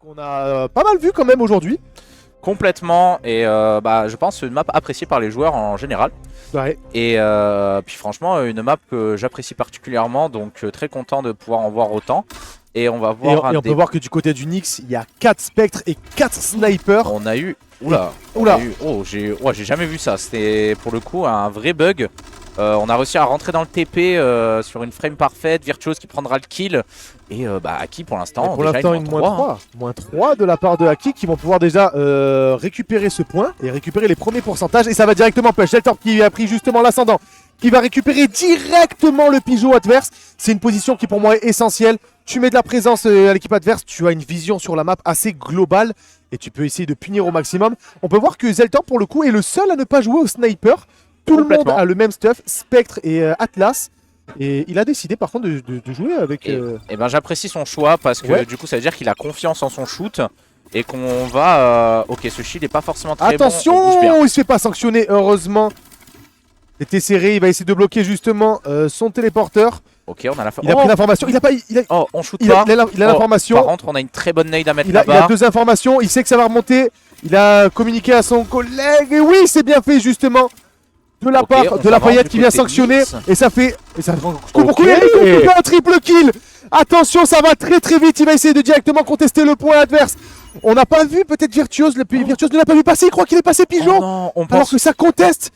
qu'on a pas mal vu quand même aujourd'hui. Complètement, et je pense une map appréciée par les joueurs en général. Ouais. Et puis franchement une map que j'apprécie particulièrement, donc très content de pouvoir en voir autant. Et on va voir et on peut voir que du côté du Nyx, il y a 4 spectres et 4 snipers. On a eu... Oula, Oula. J'ai jamais vu ça, c'était pour le coup un vrai bug. On a réussi à rentrer dans le TP sur une frame parfaite, Virtuose qui prendra le kill. Et Aki pour l'instant, Pour l'instant une moins 3. Moins 3 de la part de Aki qui vont pouvoir déjà récupérer ce point et récupérer les premiers pourcentages. Et ça va directement push. Deltorp qui a pris justement l'ascendant, qui va récupérer directement le Pigeot adverse. C'est une position qui pour moi est essentielle. Tu mets de la présence à l'équipe adverse, tu as une vision sur la map assez globale et tu peux essayer de punir au maximum. On peut voir que Zeltorp pour le coup est le seul à ne pas jouer au sniper. Tout le monde a le même stuff, Spectre et Atlas. Et il a décidé par contre de jouer avec... Et ben j'apprécie son choix parce que du coup ça veut dire qu'il a confiance en son shoot. Et qu'on va... Ok, ce shield n'est pas forcément très Attention, bon. il se fait pas sanctionner, heureusement. C'était serré, il va essayer de bloquer justement son téléporteur. Ok, on a la... Il a pris l'information, Oh, on shoot pas. Il a l'information. Par contre, on a une très bonne nade à mettre Il a là-bas. 2 informations, il sait que ça va remonter. Il a communiqué à son collègue. Et oui, c'est bien fait justement. De la part de Lafayette qui vient sanctionner. Et ça fait... Pourquoi il a un triple kill? Attention, ça va très très vite. Il va essayer de directement contester le point adverse. On n'a pas vu peut-être Virtuose. Virtuose ne l'a pas vu passer. Il croit qu'il est passé Pigeot. Alors que ça conteste.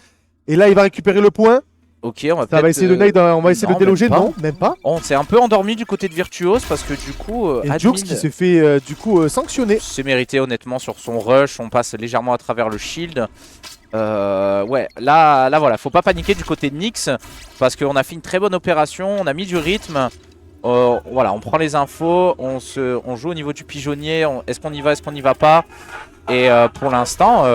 Et là, il va récupérer le point. Ok, on va ça va essayer de nade, on va essayer de déloger. Non, même pas. On s'est un peu endormi du côté de Virtuose parce que du coup... et Jux qui s'est fait du coup sanctionner. C'est mérité honnêtement sur son rush. On passe légèrement à travers le shield. Ouais, là voilà, faut pas paniquer du côté de Nyx parce qu'on a fait une très bonne opération, on a mis du rythme. Voilà, on prend les infos, on joue au niveau du pigeonnier, est-ce qu'on y va, est-ce qu'on y va pas. Et pour l'instant,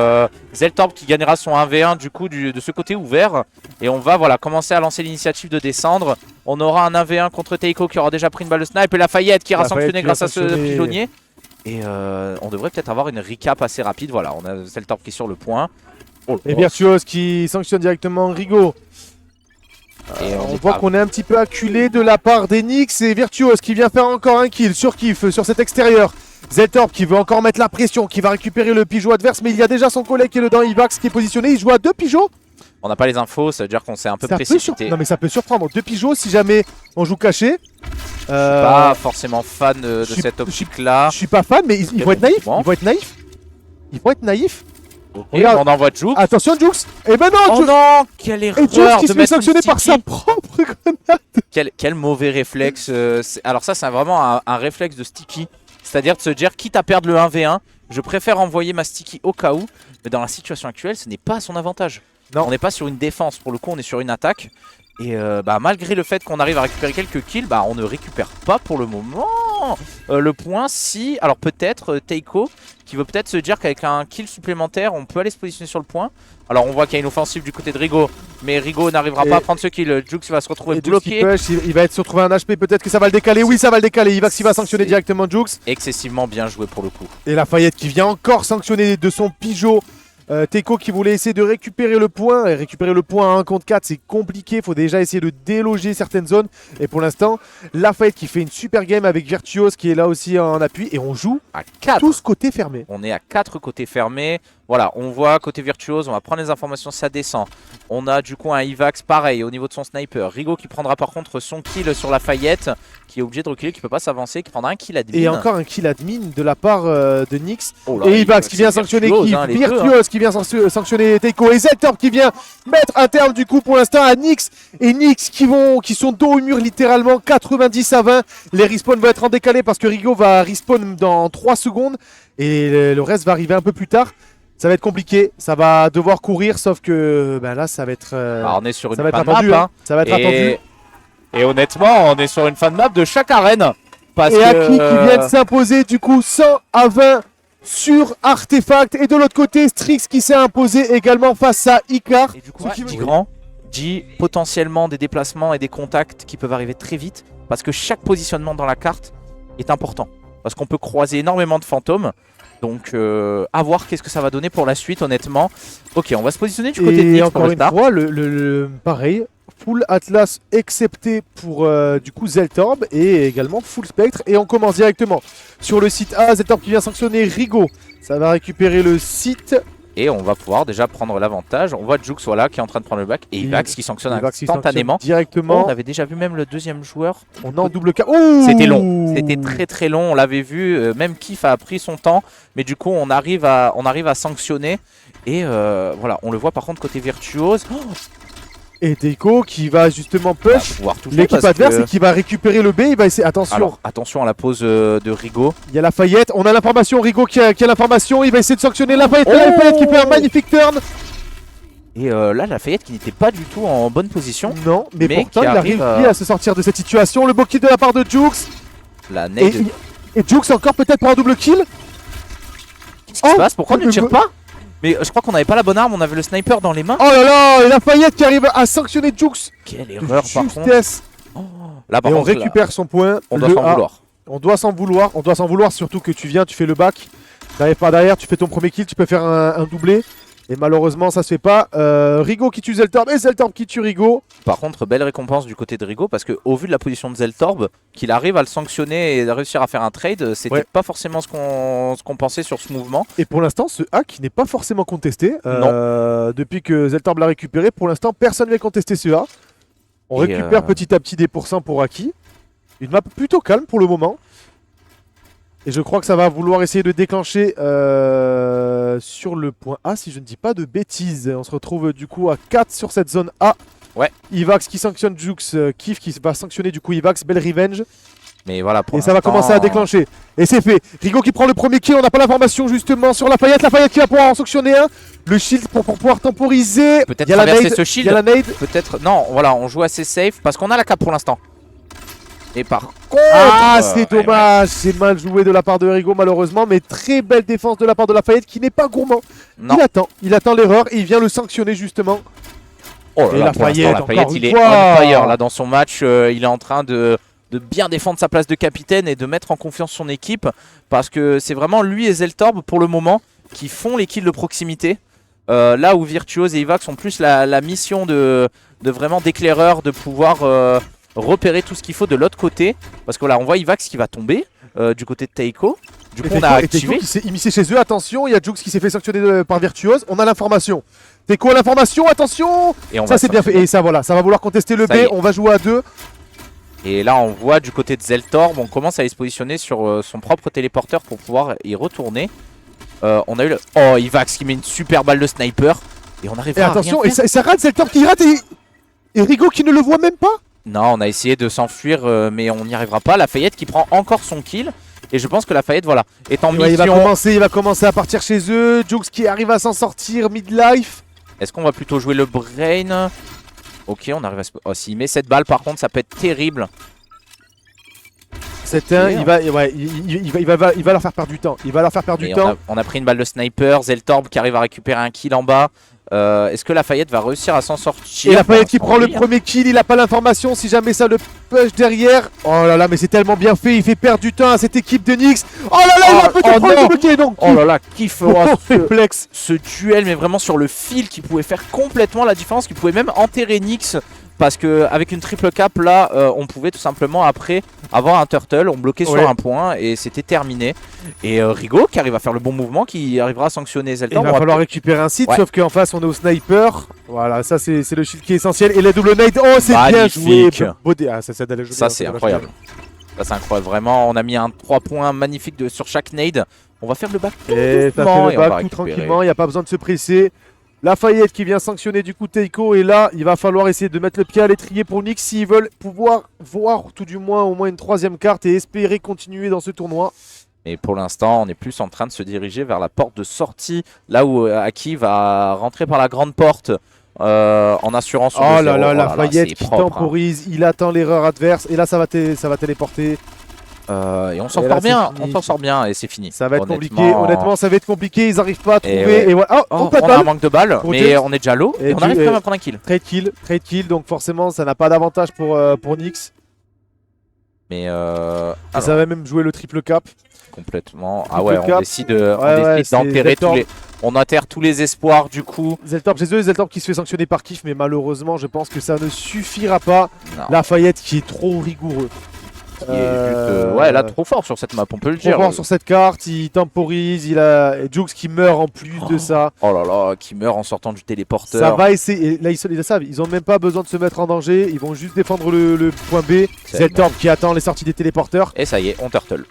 Zeltorp qui gagnera son 1v1 du coup de ce côté ouvert. Et on va voilà commencer à lancer l'initiative de descendre. On aura un 1v1 contre Teiko qui aura déjà pris une balle de snipe et Lafayette qui ira sanctionner grâce à ce pigeonnier. Et on devrait peut-être avoir une recap assez rapide. Voilà, on a Zeltorp qui est sur le point. Et Virtuose qui sanctionne directement Rigo. Et on voit qu'on est un petit peu acculé de la part d'Enix. Et Virtuose qui vient faire encore un kill sur Kiff sur cet extérieur. Zeltorp qui veut encore mettre la pression, qui va récupérer le Pigeot adverse. Mais il y a déjà son collègue qui est dans Ivax qui est positionné. Il joue à 2 Pigeots. On n'a pas les infos, ça veut dire qu'on s'est un peu précipité. Non mais ça peut surprendre. 2 Pigeots si jamais on joue caché. Je suis pas forcément fan de cette optique là. Je suis pas fan mais ils vont être naïfs. Ils vont être naïfs. Ils vont être naïfs. Okay, on envoie Jux. Attention Jux. Et ben non, oh non, quelle erreur. Et Jux qui se fait sanctionner par sa propre grenade. Quel mauvais réflexe. Alors ça c'est vraiment un réflexe de Sticky. C'est-à-dire de se dire quitte à perdre le 1v1, je préfère envoyer ma Sticky au cas où. Mais dans la situation actuelle ce n'est pas à son avantage. Non. On n'est pas sur une défense, pour le coup on est sur une attaque. Et malgré le fait qu'on arrive à récupérer quelques kills, on ne récupère pas pour le moment le point. Si, alors peut-être Teiko qui veut peut-être se dire qu'avec un kill supplémentaire on peut aller se positionner sur le point. Alors on voit qu'il y a une offensive du côté de Rigo, mais Rigo n'arrivera pas à prendre ce kill. Jux va se retrouver bloqué. Il va se retrouver un HP, peut-être que ça va le décaler. Oui, ça va le décaler. Il va sanctionner directement Jux. Excessivement bien joué pour le coup. Et Lafayette qui vient encore sanctionner de son Pigeot. Teiko qui voulait essayer de récupérer le point. Et récupérer le point à 1 contre 4 c'est compliqué. Il faut déjà essayer de déloger certaines zones. Et pour l'instant Lafayette qui fait une super game avec Virtuose qui est là aussi en appui. Et on joue à 4. Tous côtés fermés. On est à 4 côtés fermés. Voilà, on voit côté Virtuose, on va prendre les informations, ça descend. On a du coup un Ivax pareil au niveau de son sniper. Rigo qui prendra par contre son kill sur Lafayette, qui est obligé de reculer, qui peut pas s'avancer, qui prendra un kill admin. Et encore un kill admin de la part de Nyx. Oh là, et Ivax qui vient sanctionner Virtuose qui vient sanctionner Teiko. Et Zeltorp qui vient mettre un terme du coup pour l'instant à Nyx. Et Nyx qui sont dos au mur littéralement 90 à 20. Les respawns vont être en décalé parce que Rigo va respawn dans 3 secondes. Et le reste va arriver un peu plus tard. Ça va être compliqué, ça va devoir courir, sauf que là ça va être... on est sur une fan map, ça va être attendu. Et honnêtement, on est sur une fan map de chaque arène. Et Aki qui vient de s'imposer du coup 100 à 20 sur Artefact. Et de l'autre côté, Strix qui s'est imposé également face à Icar. Et du coup, dit grand, dit potentiellement des déplacements et des contacts qui peuvent arriver très vite. Parce que chaque positionnement dans la carte est important. Parce qu'on peut croiser énormément de fantômes. Donc à voir qu'est-ce que ça va donner pour la suite honnêtement. Ok, on va se positionner du côté de Nyx. Et encore une fois, pareil, full Atlas excepté pour du coup Zeltorb et également full Spectre. Et on commence directement sur le site A. Zeltorb qui vient sanctionner Rigo. Ça va récupérer le site. Et on va pouvoir déjà prendre l'avantage. On voit Jux voilà, qui est en train de prendre le back. Et Ivax qui sanctionne instantanément. Directement. Oh, on avait déjà vu même le deuxième joueur. On est en double K. C'était long. C'était très très long. On l'avait vu. Même Kif a pris son temps. Mais du coup, on arrive à sanctionner. Et voilà, on le voit par contre côté Virtuose. Oh, et Teiko qui va justement push l'équipe adverse et qui va récupérer le B. Il va essayer. Attention. Alors, attention à la pause de Rigo. Il y a Lafayette. On a l'information. Rigo qui a l'information. Il va essayer de sanctionner Lafayette. Lafayette qui fait un magnifique turn. Et là, Lafayette qui n'était pas du tout en bonne position. Non, mais pourtant il arrive à se sortir de cette situation. Le beau kill de la part de Jux. La nade. Et Jux encore peut-être pour un double kill. Qu'est-ce qui se passe? Pourquoi on ne tire pas? Mais je crois qu'on n'avait pas la bonne arme, on avait le sniper dans les mains. Oh là là, et Lafayette qui arrive à sanctionner Jux. Quelle erreur par contre. Oh. Là, par et contre, on récupère son point. On doit s'en vouloir. On doit s'en vouloir. On doit s'en vouloir, surtout que tu viens, tu fais le back. T'arrives par derrière, tu fais ton premier kill, tu peux faire un doublé. Et malheureusement, ça se fait pas. Rigo qui tue Zeltorb et Zeltorb qui tue Rigo. Par contre, belle récompense du côté de Rigo parce qu'au vu de la position de Zeltorb, qu'il arrive à le sanctionner et à réussir à faire un trade, c'était pas forcément ce qu'on pensait sur ce mouvement. Et pour l'instant, ce hack n'est pas forcément contesté. Depuis que Zeltorb l'a récupéré, pour l'instant, personne ne vient contester ce A. On récupère petit à petit des pourcents pour Aki. Une map plutôt calme pour le moment. Et je crois que ça va vouloir essayer de déclencher sur le point A, si je ne dis pas de bêtises. On se retrouve du coup à 4 sur cette zone A. Ouais. Ivax qui sanctionne Jux, Kif qui va sanctionner du coup Ivax, belle revenge. Mais voilà, pour et ça va commencer à déclencher. Et c'est fait. Rigo qui prend le premier kill, on n'a pas l'information justement sur Lafayette. Lafayette qui va pouvoir en sanctionner un. Le shield pour pouvoir temporiser. Peut-être traverser ce shield. Il y a la nade. Peut-être. Non, voilà, on joue assez safe parce qu'on a la cape pour l'instant. Et par contre... Ah, c'est dommage, c'est mal joué de la part de Rigo malheureusement, mais très belle défense de la part de Lafayette qui n'est pas gourmand. Non. Il attend l'erreur et il vient le sanctionner justement. Oh là là, Lafayette il est on fire là dans son match, il est en train de bien défendre sa place de capitaine et de mettre en confiance son équipe parce que c'est vraiment lui et Zeltorb pour le moment qui font les kills de proximité. Là où Virtuose et Ivax ont plus la mission de vraiment d'éclaireur, de pouvoir... repérer tout ce qu'il faut de l'autre côté parce que là on voit Ivax qui va tomber du côté de Teiko. Du coup on a activé. Teiko qui s'est immiscé chez eux, attention, il y a Jux qui s'est fait sanctionner par Virtuose. On a l'information. Teiko a l'information, attention. Et ça c'est bien fait. Et ça voilà, ça va vouloir contester le B, on va jouer à 2. Et là on voit du côté de Zeltorb, on commence à aller se positionner sur son propre téléporteur pour pouvoir y retourner. On a eu le... Oh, Ivax qui met une super balle de sniper. Et on arrive à attention, et ça rate, Zeltorb qui rate et Rigo qui ne le voit même pas. Non, on a essayé de s'enfuir, mais on n'y arrivera pas. Lafayette qui prend encore son kill. Et je pense que Lafayette, voilà, est en mission. Il va commencer à partir chez eux. Jux qui arrive à s'en sortir, midlife. Est-ce qu'on va plutôt jouer le brain? Ok, on arrive à se... Oh, s'il met cette balle, par contre, ça peut être terrible. C'est un, il va leur faire perdre du temps. Il va leur faire perdre du temps. On a pris une balle de sniper. Zeltorb qui arrive à récupérer un kill en bas. Est-ce que Lafayette va réussir à s'en sortir? Et Lafayette qui prend le premier kill, il a pas l'information si jamais ça le push derrière. Oh là là, mais c'est tellement bien fait, il fait perdre du temps à cette équipe de Nyx. Oh là là, il va peut-être prendre le bloqué donc. Oh là là, qui fera ce duel, mais vraiment sur le fil qui pouvait faire complètement la différence, qui pouvait même enterrer Nyx. Parce qu'avec une triple cap là, on pouvait tout simplement après avoir un turtle, on bloquait sur un point et c'était terminé. Et Rigo qui arrive à faire le bon mouvement, qui arrivera à sanctionner Zeltorb. Il va falloir récupérer un site, sauf qu'en face on est au sniper. Voilà, ça c'est le shield qui est essentiel. Et la double nade, oh c'est bien joué. Ah, ça c'est incroyable. Ça c'est incroyable, vraiment on a mis un 3 points magnifique sur chaque nade. On va faire le back tout doucement, et on va tout tranquillement, il n'y a pas besoin de se presser. Lafayette qui vient sanctionner du coup Teiko et là il va falloir essayer de mettre le pied à l'étrier pour Nyx s'ils veulent pouvoir voir tout du moins au moins une troisième carte et espérer continuer dans ce tournoi. Et pour l'instant on est plus en train de se diriger vers la porte de sortie, là où Aki va rentrer par la grande porte en assurant son 2-0. Oh là là, Lafayette qui temporise, il attend l'erreur adverse et là ça va téléporter. Et on s'en sort bien, et c'est fini. Ça va être compliqué, honnêtement ça va être compliqué, ils n'arrivent pas à trouver. Et voilà. On a un manque de balles, mais on est déjà low et on arrive quand même à prendre un kill. Trade kill, donc forcément ça n'a pas d'avantage pour Nyx. Mais ça va même jouer le triple cap. Complètement. Ah ouais, on décide d'enterrer On enterre tous les espoirs du coup. Zeltorp chez eux, Zeltorp qui se fait sanctionner par Kif, mais malheureusement, je pense que ça ne suffira pas. Non. Lafayette qui est trop rigoureux. Qui est juste, ouais, là trop fort sur cette map, on peut le Trop dire. fort sur cette carte, il temporise, il a Jukes qui meurt en plus de ça. Oh là là, qui meurt en sortant du téléporteur. Ça va essayer, et là ils le savent, ils ont même pas besoin de se mettre en danger, ils vont juste défendre le point B. Zeltorp qui attend les sorties des téléporteurs. Et ça y est, on turtle.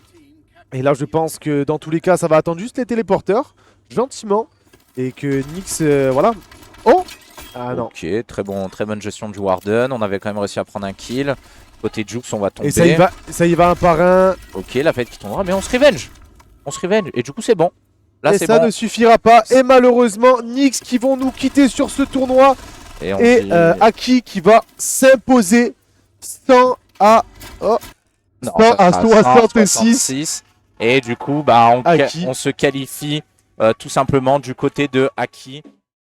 Et là je pense que dans tous les cas ça va attendre juste les téléporteurs, gentiment. Et que Nyx, voilà. Oh! Ah non. Ok, très bonne gestion du Warden. On avait quand même réussi à prendre un kill. Côté Jukes, on va tomber. Et ça y va un par un. Ok, la fête qui tombera, mais on se revenge. On se revenge. Et du coup, c'est bon. Là, Et c'est ça bon. ne suffira pas. Et malheureusement, Nyx qui vont nous quitter sur ce tournoi. Et, on Et dit- Aki qui va s'imposer 100 à. Oh! Non, 100 ça à sera 66. 166. Et du coup, bah, Aki. on se qualifie tout simplement du côté de Aki.